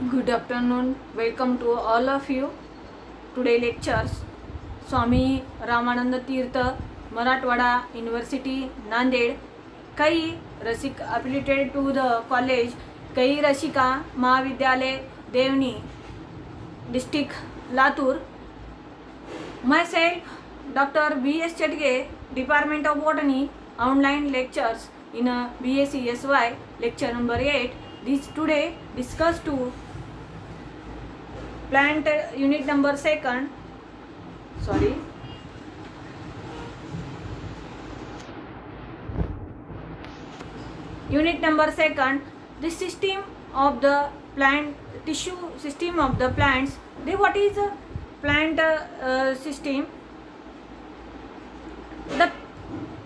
Good afternoon. Welcome to all of you. Today lectures Swami Ramanand तीर्थ Marathwada university Nanded. कई रसिक affiliated to the college. कई Rasika Mahavidyalaya Devni district Latur. Myself Dr. B.S. Chetge, Department of Botany. Online lectures in BSc SY lecture number 8. This today discuss to plant unit number 2nd. Unit number 2nd, the system of the plant tissue system of the plants. What is a plant system?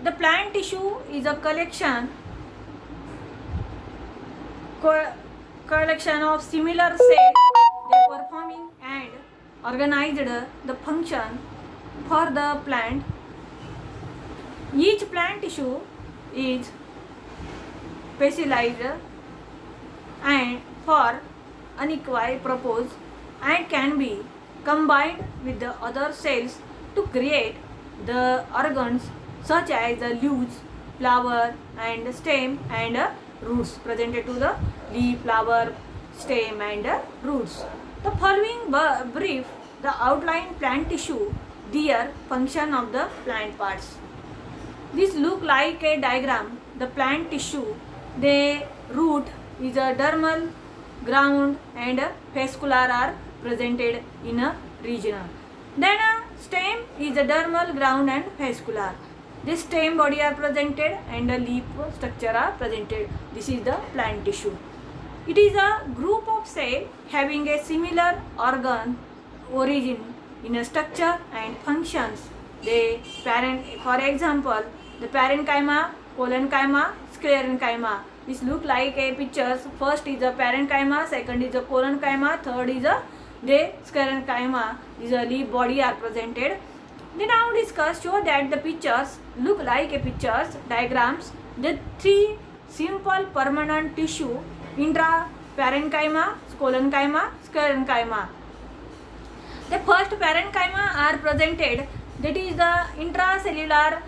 The plant tissue is a collection of similar cells, they performing and organized the function for the plant. Each plant tissue is specialized and for unequal purpose and can be combined with the other cells to create the organs such as the leaves, flower and stem and roots. Presented to the leaf, flower, stem and roots. The following brief the outline plant tissue, their function of the plant parts. This look like a diagram. The plant tissue, the root is a dermal, ground and fascicular are presented in a region. Then a stem is a dermal, ground and fascicular. The stem body are presented and the leaf structure are presented. This is the plant tissue. It is a group of cells having a similar organ origin in a structure and functions. The parent, for example, the parenchyma, collenchyma, sclerenchyma. This look like a pictures. First is a parenchyma, second is a collenchyma, third is a sclerenchyma. These are leaf body are presented. Then now discuss show that the pictures look like a pictures diagrams. The three simple permanent tissue intra parenchyma, collenchyma, sclerenchyma. The first parenchyma are presented, that is the intracellular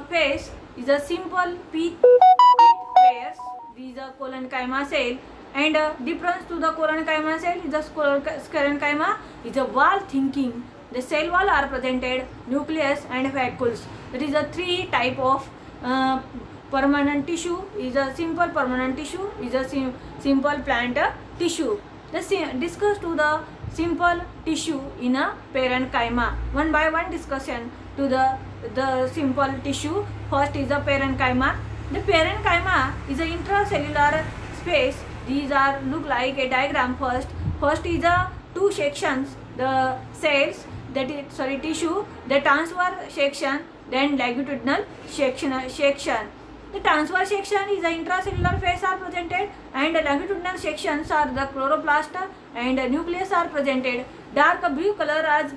phase is a simple pith pairs. These are collenchyma cell and difference to the collenchyma cell is the sclerenchyma is a wall thinking. The cell wall are presented, nucleus and vacuoles. That is a three type of permanent tissue. Is a simple permanent tissue is a simple plant tissue. Discuss to the simple tissue in a parenchyma. One by one discussion to the simple tissue. First is the parenchyma. The parenchyma is a intracellular space. These are look like a diagram. First is a two sections. The cells tissue, the transverse section, then longitudinal section. The transverse section is the intracellular phase are presented and the longitudinal sections are the chloroplast and the nucleus are presented. Dark blue color as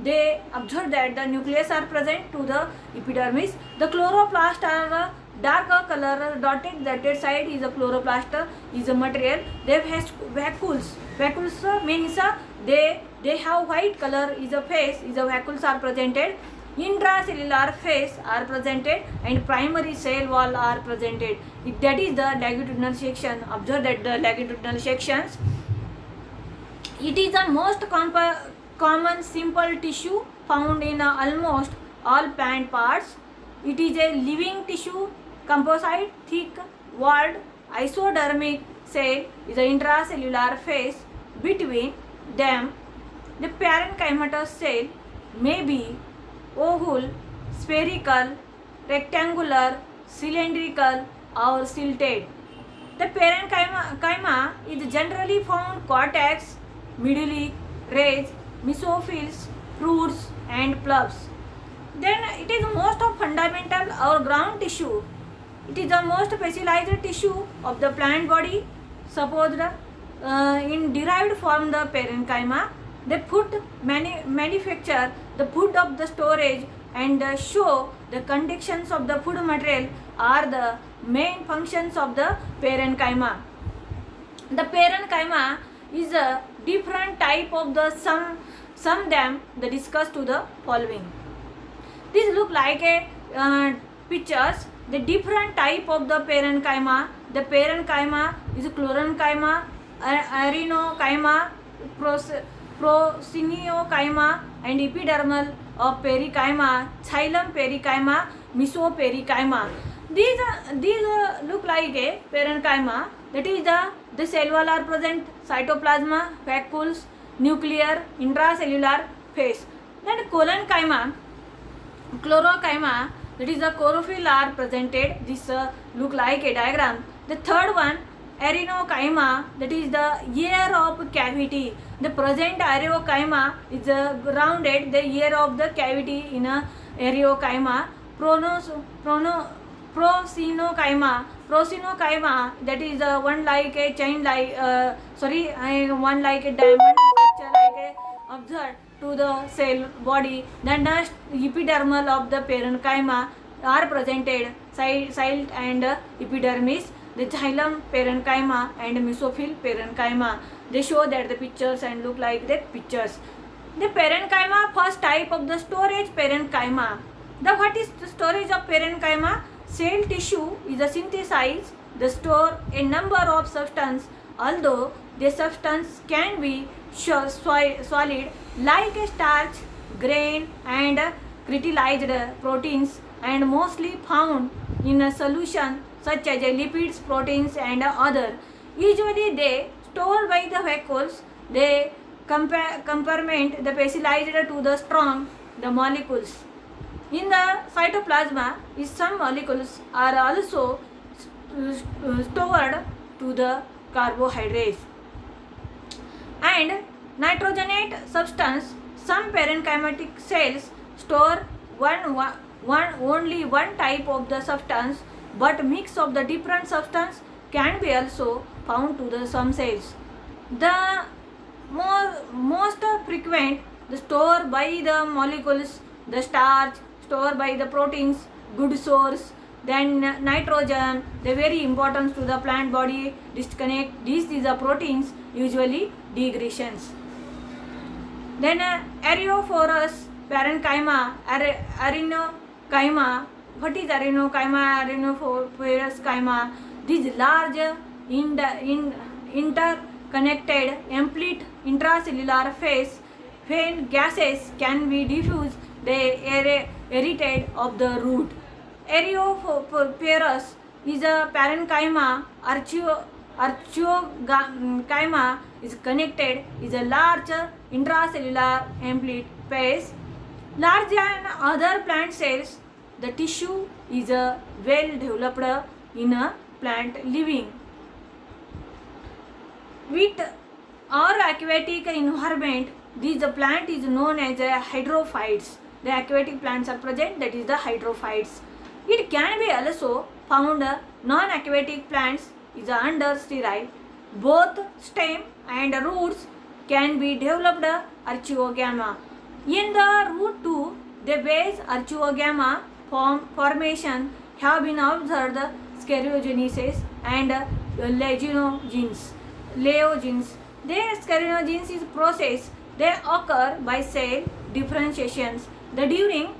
they observe that the nucleus are present to the epidermis. The chloroplast are darker color dotted, that side is a chloroplast is a material. They have vacuoles. Vacuoles means they have white color is a phase is a vacuoles are presented. Intracellular phase are presented and primary cell wall are presented. That is the longitudinal section. Observe that the longitudinal sections. It is the most common simple tissue found in almost all plant parts. It is a living tissue, composite, thick walled isodermic cell is an intracellular phase. Between them, the parenchymatous cell may be oval, spherical, rectangular, cylindrical or silted. The parenchyma is generally found cortex, medulla, rays, mesophyll, fruits and plugs. Then it is most of fundamental or ground tissue. It is the most specialized tissue of the plant body, supposed in derived from the parenchyma. The food manufacture the food of the storage and show the conditions of the food material are the main functions of the parenchyma. The parenchyma is a different type of the some them the discuss to the following. This look like a pictures the different type of the parenchyma. The parenchyma is chlorenchyma, arenchyma, prosyniocyma, and epidermal of pericyma, xylem pericyma, mesoperichyma. These look like a parenchyma. That is the cell wall are present, cytoplasma, vacuoles, nuclear, intracellular phase. Then collenchyma, chlorochyma, that is the chlorophyll are presented. This look like a diagram. The third one, arenchyma, that is the ear of cavity. The present arenchyma is rounded the ear of the cavity in a arenchyma. Prosyniocyma, that is one like a chain like one like a diamond structure like a observed to the cell body. The next epidermal of the parenchyma are presented cell and epidermis. The xylem parenchyma and mesophyll parenchyma, they show that the pictures and look like the pictures. The parenchyma, first type of the storage parenchyma. What is the storage of parenchyma? Cell tissue is a synthesize the store a number of substance, although the substance can be solid like a starch, grain, and crystallized proteins, and mostly found in a solution such as lipids, proteins, and other. Usually they stored by the vacuoles. They compartment the specialized to the strong the molecules. In the cytoplasma, some molecules are also stored to the carbohydrates. And nitrogenate substance, some parenchymatic cells store only one type of the substance, but mix of the different substance can be also found to the some cells. The most frequent the store by the molecules, the starch, store by the proteins, good source. Then nitrogen, the very important to the plant body disconnect. This is the proteins usually degradations. Then aerophorus parenchyma, arenchyma. What is arenchyma? Areophorus chyma. These large interconnected complete intracellular phase when gases can be diffused, they aerated of the root. Areophorus is a parenchyma. Archeochyma is connected, is a large intracellular complete phase. Large than other plant cells, the tissue is well developed in a plant living. With our aquatic environment, this plant is known as hydrophytes. The aquatic plants are present, that is the hydrophytes. It can be also found non-aquatic plants is under sterile. Both stem and roots can be developed archeogama. In the root too, the base archeogama formation have been observed sclerogenesis and leogenes. The sclerogenesis is process they occur by cell differentiations. During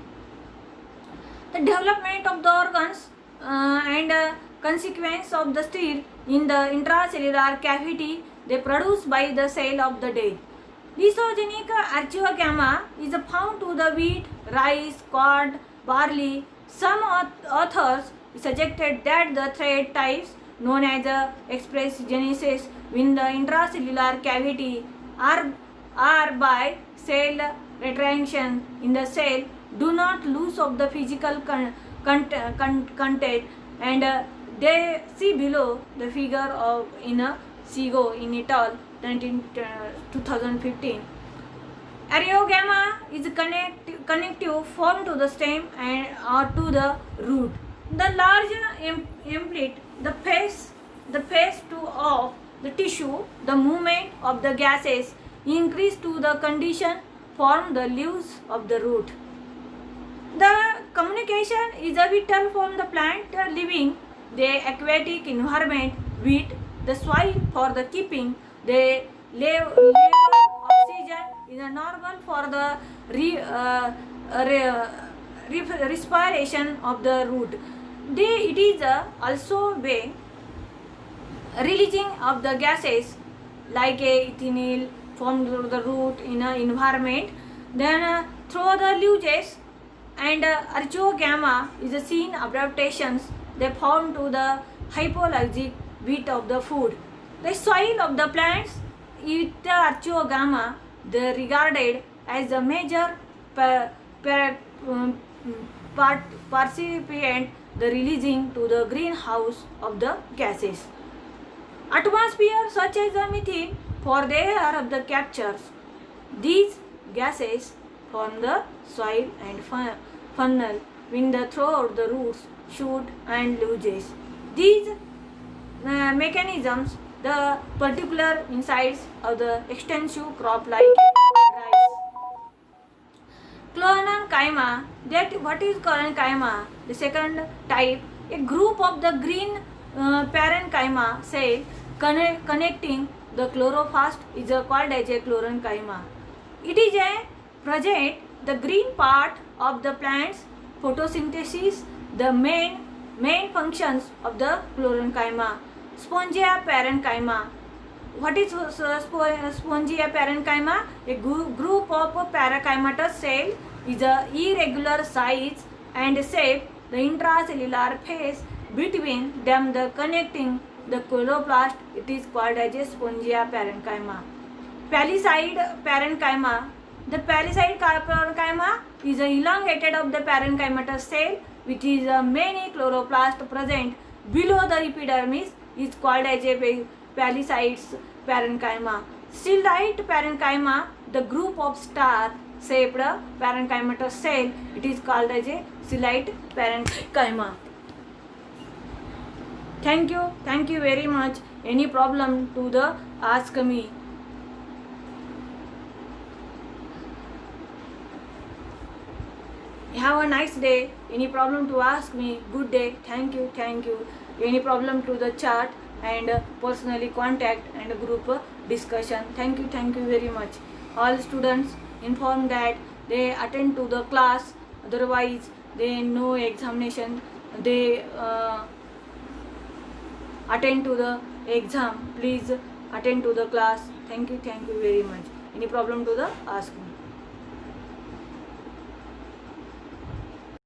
the development of the organs and consequence of the stir in the intracellular cavity, they produced by the cell of the dead. Lysogenic archeogama is found to the wheat, rice, corn, barley. Some authors suggested that the thread types known as express genesis in the intracellular cavity are by cell retraction in the cell, do not lose of the physical content, and they see below the figure of in a Sigo in Italy 2015. Areogama is connective form to the stem and or to the root. The large implant, the phase to of the tissue, the movement of the gases increase to the condition form the leaves of the root. The communication is a vital from the plant living, the aquatic environment with the soil for the keeping the level oxygen is normal for the respiration of the root. It is also by releasing of the gases like ethanol from the root in an environment. Then through the leaves and archogamma is seen adaptations they found to the hypoallergenic bit of the food. The soil of the plants with the archogamma they regarded as a major participant the releasing to the greenhouse of the gases. Atmosphere such as the methane for they are of the captures. These gases from the soil and funnel wind throughout the roots, shoot and leaves. These mechanisms the particular insides of the extensive crop like rice. Clorenchyma, that what is clorenchyma? The second type, a group of the green parenchyma cell connecting the chloroplast is called as a clorenchyma. It is a present the green part of the plant's photosynthesis, the main functions of the clorenchyma. Spongia parenchyma. What is Spongia parenchyma? A group of parenchymatous cell is a irregular size and shape. The intracellular phase between them the connecting the chloroplast it is called as a Spongia parenchyma. Palisade parenchyma. The palisade parenchyma is a elongated of the parenchymatous cell which is many chloroplast present below the epidermis is called as a palisade parenchyma. Ciliate parenchyma, the group of star-shaped parenchymatous cell, it is called as a ciliate parenchyma. Thank you very much. Any problem to the ask me. Have a nice day. Any problem to ask me? Good day. Thank you. Any problem to the chat and personally contact and group discussion. Thank you very much. All students informed that they attend to the class, otherwise they no examination, they attend to the exam. Please attend to the class. Thank you very much. Any problem to the ask me.